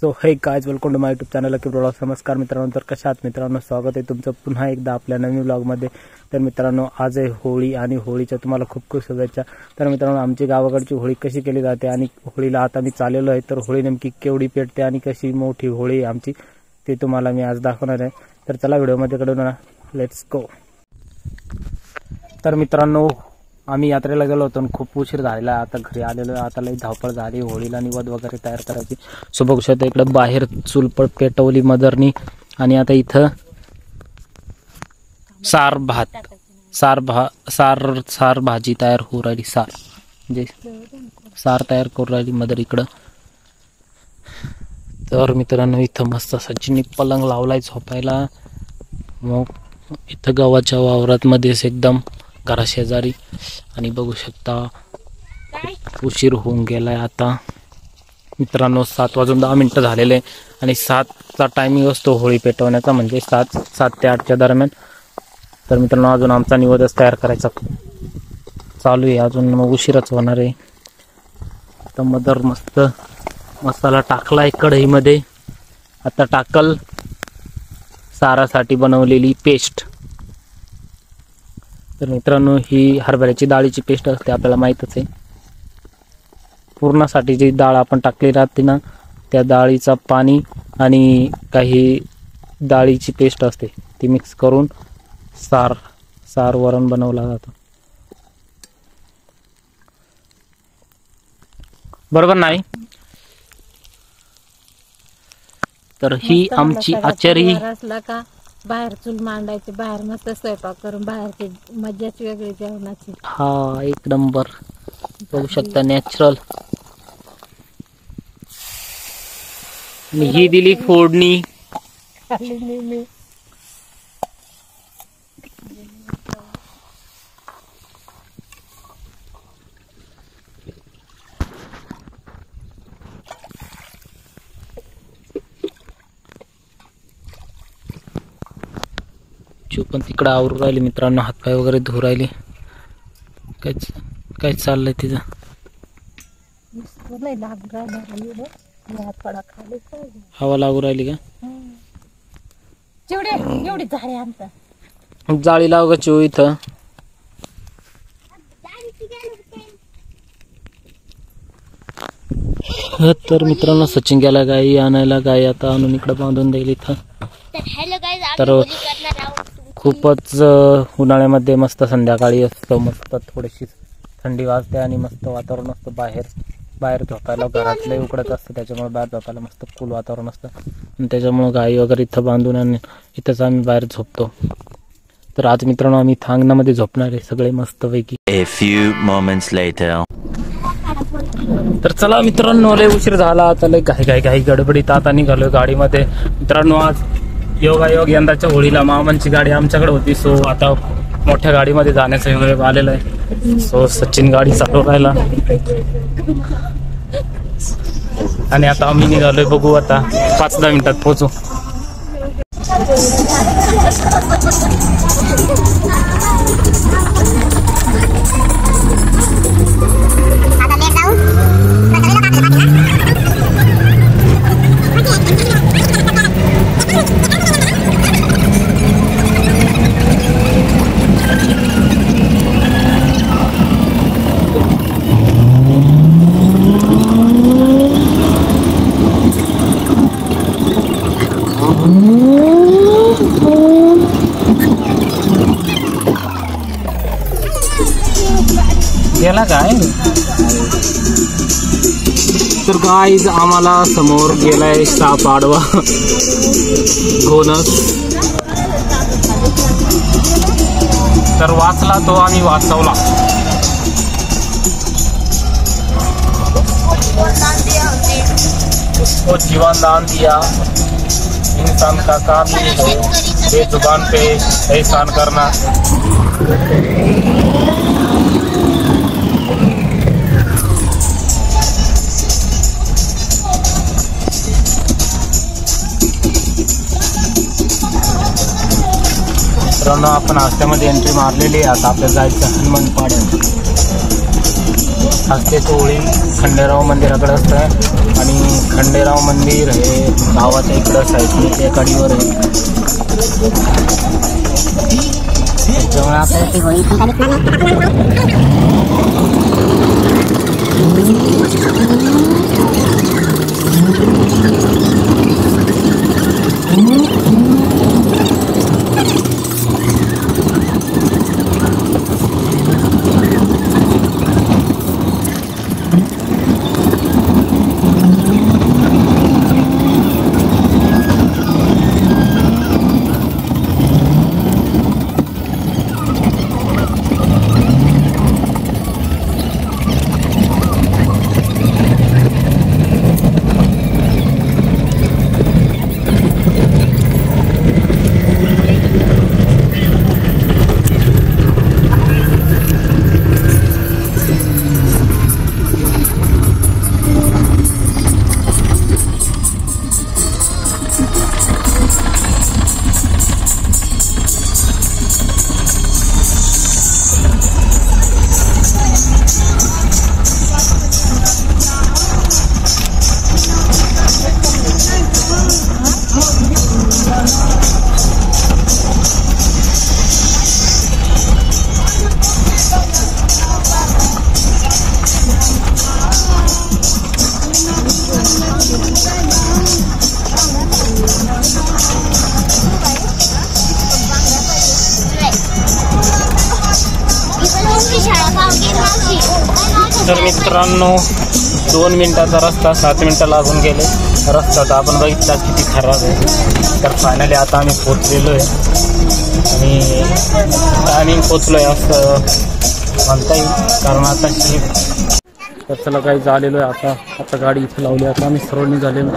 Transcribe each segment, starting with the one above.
So hey guys, welcome to my YouTube channel lucky blog. नमस्कार मित्रांनो, तर कशा आहात मित्रांनो? स्वागत आहे तुमचं पुन्हा एकदा आपल्या नवीन ब्लॉगमध्ये. तर मित्रांनो, आज आहे होळी आणि होळीच्या तुम्हाला खूप खूप शुभेच्छा. तर मित्रांनो, आमची गावाकडची होळी कशी केली जाते आणि होळीला आता मी चाललेलो आहे, तर होळी नेमकी केवढी पेटते आणि कशी मोठी होळी आहे आमची ते तुम्हाला मी आज दाखवणार आहे. तर चला व्हिडिओमध्ये कडून लेट्स गो. तर मित्रांनो, आम्ही यात्रेला गेलो होतो आणि खूप उशीर झालेला. आता घरी आलेलो, आता लई धावपळ झाली. होळीला निवद वगैरे तयार करायची. सो बघू शकता इकडे बाहेर चूल पेटवली मदरनी आणि आता इथं सार भाजी तयार होऊ राहिली. म्हणजे सार तयार करू राहिली मदर इकडं. तर मित्रांनो, इथं मस्त सचिनी पलंग लावलाय झोपायला. मग इथं गावाच्या वावरात मध्येच एकदम घराशेजारी. आणि बघू शकता उशीर होऊन गेलाय. आता मित्रांनो 7:10 झालेले आणि 7चा टायमिंग असतो होळी पेटवण्याचा, म्हणजे 7 ते 8च्या दरम्यान. तर मित्रांनो, अजून आमचा निवदच तयार करायचा चालू आहे, अजून मग उशीरच होणार आहे. तर मदर मस्त मसाला टाकलाय कढईमध्ये. आता टाकल सारासाठी बनवलेली पेस्ट. तर मित्रांनो, ही हरभऱ्याची डाळीची पेस्ट असते, आपल्याला माहीतच आहे. पूर्णासाठी जी डाळ आपण टाकली राहते ना, त्या डाळीचा पाणी आणि काही डाळीची पेस्ट असते, ती मिक्स करून सार वरण बनवला जातो. बरोबर नाही? तर ही आमची आचारी. बाहेर चूल मांडायची, बाहेर मस्त स्वयंपाक करून बाहेरची मज्जाच वेगळी जेवणाची. हा, एक नंबर. बघू शकता नॅचरल. ही दिली फोडणी. पण तिकडं आवरू राहिली मित्रांनो, हातपाय वगैरे धुवू राहिली. काय चाललंय तिचं? हवा लागू राहिली का? एवढी झाडे आमचं जाळी लाव ग चिव इथं. तर मित्रांनो, सचिन गेला गाई आणायला. गाई आता आणून इकडं बांधून देईल इथं. तर खूपच उन्हाळ्यामध्ये मस्त संध्याकाळी असतं, मस्त थोडीशी थंडी वाजते आणि मस्त वातावरण असतं. बाहेर झोपायला घरातलं उकडत असतं, त्याच्यामुळे बाहेर झोपायला मस्त कूल वातावरण असतं. आणि त्याच्यामुळे गाई वगैरे इथं बांधून आणि इथंच आम्ही बाहेर झोपतो. तर आज मित्रांनो, आम्ही अंगणामध्ये झोपणार आहे सगळे मस्त पैकी. A few moments later. तर चला मित्रांनो, लय उशीर झाला. आता लय घाई गडबडीत आता निघालोय गाडीमध्ये. मित्रांनो, आज योगायोग यंदाच्या होळीला मामांची गाडी आमच्याकडे होती. सो आता मोठ्या गाडीमध्ये जाण्याचा योग आलेला आहे. सो सचिन गाडी चालू राहिला आणि आता आम्ही निघालोय. बघू आता 5-10 मिनिटात पोहोचू. गेला काय? तर गाईज, आम्हाला समोर गेलाय साप आडवा घोणस. तर वाचला तो, आम्ही वाचवला. उसको जीवन दान दिया, इंसान का काम ही है बेजुबान पे एहसान करना. मित्रांनो, आपण रस्त्यामध्ये एंट्री मारलेली आहे. आता आपल्याला जायचं हनुमान पाड्यात. हस्ते होळी खंडेराव मंदिराकडे असतं आणि खंडेराव मंदिर हे गावाच्या इकडं साईडने त्या गाडीवर आहे. त्यामुळे आपल्याला ते होळी तर मित्रांनो 2 मिनिटाचा रस्ता 7 मिनिटं लागून गेले. रस्ता तर आपण बघितला किती खराब आहे. तर फायनली आता आम्ही पोचलेलो आहे आणि टायमिंग पोचलो आहे असं म्हणता येईल, कारण आता तर चला काही झालेलो आहे. आता गाडी इथे लावली. आता आम्ही सर्व निघालेलो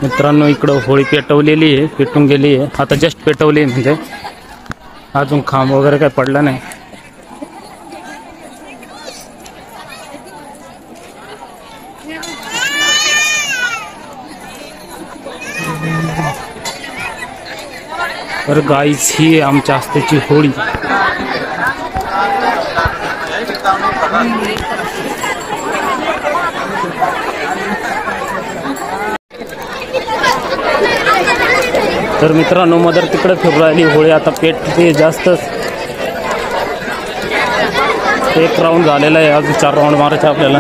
मित्रांनो. इकडं होळी पेटवलेली आहे, पेटून गेली आहे. आता जस्ट पेटवली आहे, म्हणजे अजून खांब वगैरे काही पडला नाही. तर गाईस ही आमच्या आस्तेची होळी. तर मित्रांनो मदर तिकडे फिरू राहिली होळी. आता पेटते जास्तच. 1 राऊंड झालेला आहे, अजून 4 राऊंड मारायचे आपल्याला.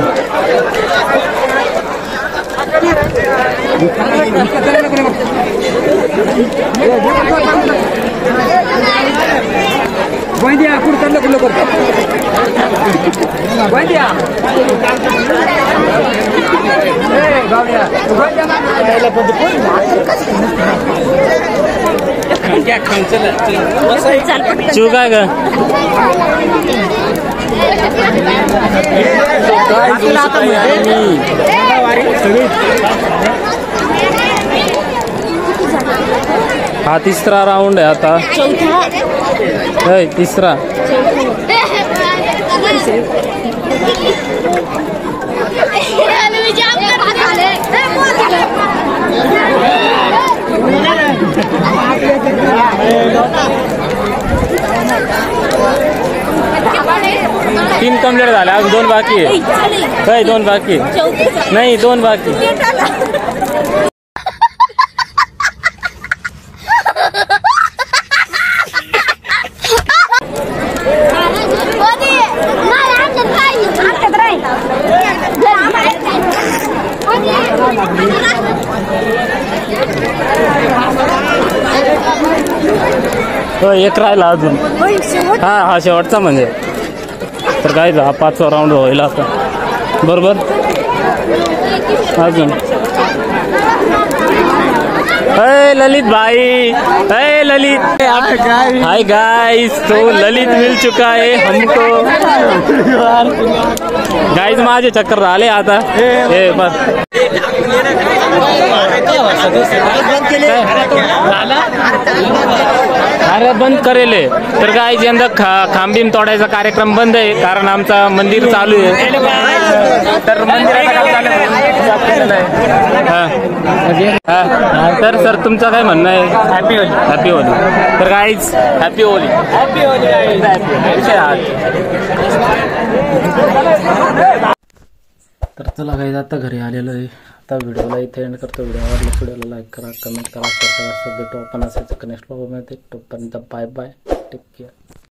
चू काय का हा 3रा राऊंड आहे आता. है 3रा. तीन कंप्लीट झाले, आज 2 बाकी आहे. काय 2 बाकी नाही, 2 बाकी. एक राहिला अजून. हा शेवटचा म्हणजे. तर काय हा 5वा राऊंड होईल आता बरोबर. अजून ललित भाई, ललित. हाय गाइस, तो ललित मिल चुका है हमको. गाइस माझे चक्कर झाले आता. हे बस अरे बंद करेले. तर गाइस यंदा खांबीम तोडायचा कार्यक्रम बंद आहे, कारण आमचा मंदिर चालू आहे. तर मंदिराचं काम चालू आहे. तर सर तुमचं काय म्हणणं आहे? हॅपी होली. हॅपी होली. तर guys happy Holi. Happy Holi. तर चला गाइस आता घरी आलेलो आहे. आता व्हिडिओला इथे एंड करतो. व्हिडिओ आवडला व्हिडिओला लाईक करा, कमेंट करा, शेअर करा. भेटू आपण असेच नेक्स्ट व्हिडिओमध्ये. तोपर्यंत बाय बाय, टेक केअर.